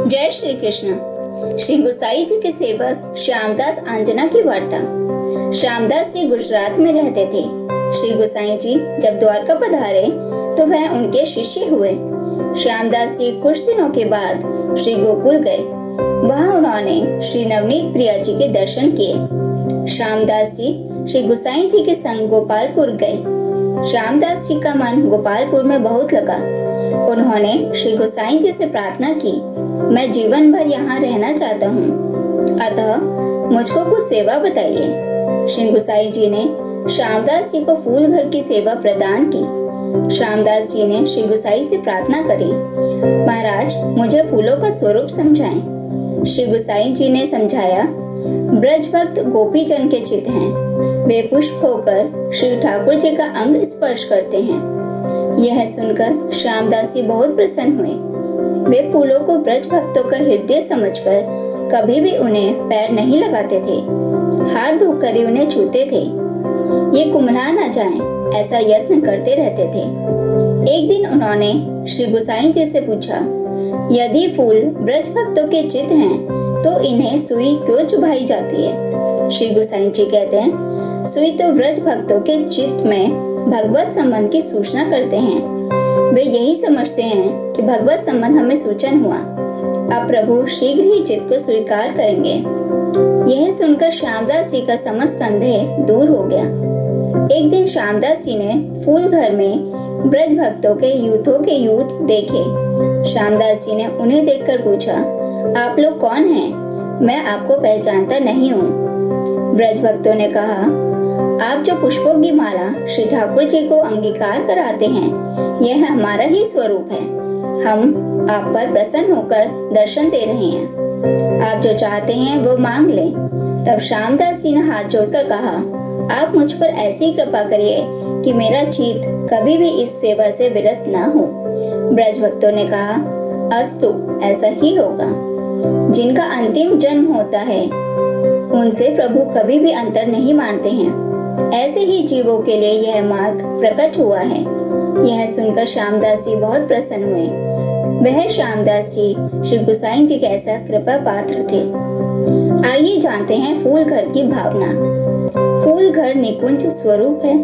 जय श्री कृष्ण। श्री गोसाई जी के सेवक श्यामदास आंजना की वार्ता। श्यामदास जी गुजरात में रहते थे। श्री गोसाई जी जब द्वारका पधारे तो वह उनके शिष्य हुए। श्यामदास जी कुछ दिनों के बाद श्री गोकुल गए। वहां उन्होंने श्री नवनीत प्रिया जी के दर्शन किए। श्यामदास जी श्री गोसाई जी के संग गोपालपुर गए। श्यामदास जी का मन गोपालपुर में बहुत लगा। उन्होंने श्री गोसाई जी से प्रार्थना की, मैं जीवन भर यहाँ रहना चाहता हूँ, अतः मुझको कुछ सेवा बताइए। श्री गोसाई जी ने श्यामदास जी को फूल घर की सेवा प्रदान की। श्यामदास जी ने श्री गोसाई से प्रार्थना करी, महाराज मुझे फूलों का स्वरूप समझाएं। श्री गोसाई जी ने समझाया, ब्रज भक्त गोपी जन के चित हैं, वे पुष्प होकर श्री ठाकुर जी का अंग स्पर्श करते हैं। यह सुनकर श्यामदास जी बहुत प्रसन्न हुए। वे फूलों को ब्रज भक्तों का हृदय समझकर कभी भी उन्हें पैर नहीं लगाते थे, हाथ धोकर ही उन्हें छूते थे। ये कुम्हला न जाएं, ऐसा यत्न करते रहते थे। एक दिन उन्होंने श्री गोसाई जी से पूछा, यदि फूल ब्रज भक्तों के चित हैं तो इन्हें सुई क्यों चुभाई जाती है? श्री गोसाई जी कहते हैं, सुई तो ब्रज भक्तों के चित में भगवत संबंध की सूचना करते हैं। वे यही समझते हैं कि भगवत संबंध हमें सूचन हुआ, अब प्रभु शीघ्र ही चित्त को स्वीकार करेंगे। यह सुनकर श्यामदास जी का समस्त संदेह दूर हो गया। एक दिन श्यामदास जी ने फूल घर में ब्रज भक्तों के यूथों के यूथ देखे। श्यामदास जी ने उन्हें देखकर पूछा, आप लोग कौन हैं? मैं आपको पहचानता नहीं हूँ। ब्रज भक्तों ने कहा, आप जो पुष्पों की माला श्री ठाकुर जी को अंगीकार कराते हैं, यह हमारा ही स्वरूप है। हम आप पर प्रसन्न होकर दर्शन दे रहे हैं। आप जो चाहते हैं वो मांग लें। तब श्यामदास जी ने हाथ जोड़कर कहा, आप मुझ पर ऐसी कृपा करिए कि मेरा चित्त कभी भी इस सेवा से विरत न हो। ब्रज भक्तों ने कहा, अस्तु, ऐसा ही होगा। जिनका अंतिम जन्म होता है उनसे प्रभु कभी भी अंतर नहीं मानते हैं। ऐसे ही जीवों के लिए यह मार्ग प्रकट हुआ है। यह सुनकर श्यामदास जी बहुत प्रसन्न हुए। वह श्यामदास जी श्री गोसाई जी के ऐसा कृपा पात्र थे। आइए जानते हैं फूल घर की भावना। फूल घर निकुंज स्वरूप है।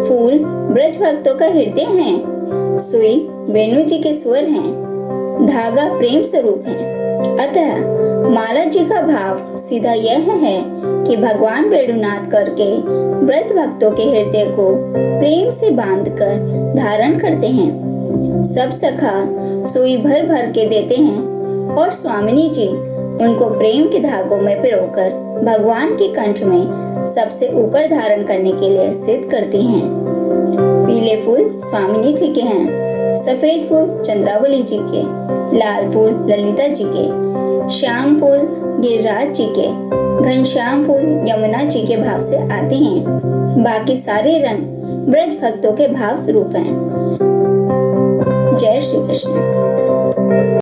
फूल ब्रज भक्तों का हृदय है। सुई वेणु जी के स्वर हैं। धागा प्रेम स्वरूप है। अतः माला जी का भाव सीधा यह है कि भगवान वेणुनाद करके ब्रज भक्तों के हृदय को प्रेम से बांधकर धारण करते हैं। सब सखा सुई भर भर के देते हैं और स्वामिनी जी उनको प्रेम के धागों में पिरोकर भगवान के कंठ में सबसे ऊपर धारण करने के लिए सिद्ध करती हैं। पीले फूल स्वामिनी जी के हैं, सफेद फूल चंद्रावली जी के, लाल फूल ललिता जी के, श्याम फूल गिरिराज जी के, घनश्याम फूल यमुना जी के भाव से आते हैं। बाकी सारे रंग ब्रज भक्तों के भाव स्वरूप हैं। जय श्री कृष्ण।